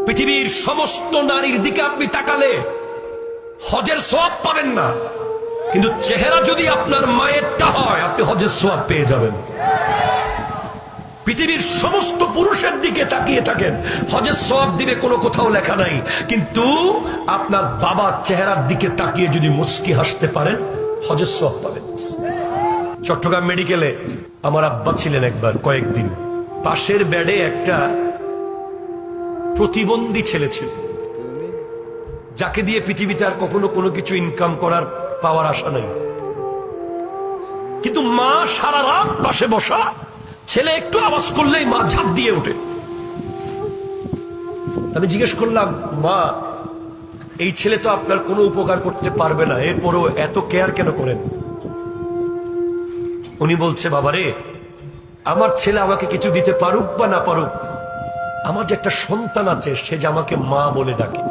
পৃথিবীর সমস্ত নারীর দিকে আপনি তাকালে হজের সওয়াব পাবেন না, কিন্তু চেহারা যদি আপনার মায়েরটা হয় আপনি হজের সওয়াব পেয়ে যাবেন। পৃথিবীর সমস্ত পুরুষের দিকে তাকিয়ে থাকেন, হজের সওয়াব দিবে কোনো কোথাও লেখা নাই, কিন্তু আপনার বাবার চেহারার দিকে তাকিয়ে যদি মুস্কি হাসতে পারেন হজের সওয়াব পাবেন। চট্টগ্রাম মেডিকেলে আমার আব্বা ছিলেন একবার কয়েকদিন। পাশের বেডে একটা প্রতিবন্ধী ছেলে ছিল, যাকে দিয়ে পৃথিবীতে আর কখনো কোনো কিছু ইনকাম করার পাওয়ার আশা নাই, কিন্তু মা সারা রাত পাশে বসা, ছেলে একটু আওয়াজ করলেই মা ঝাঁপ দিয়ে ওঠে। আমি জিজ্ঞেস করলাম, মা এই ছেলে তো আপনার কোনো উপকার করতে পারবে না, এরপরও এত কেয়ার কেন করেন? উনি বলছে, বাবারে আমার ছেলে আমাকে কিছু দিতে পারুক বা না পারুক, আমার যে একটা সন্তান আছে সে যে আমাকে মা বলে ডাকে,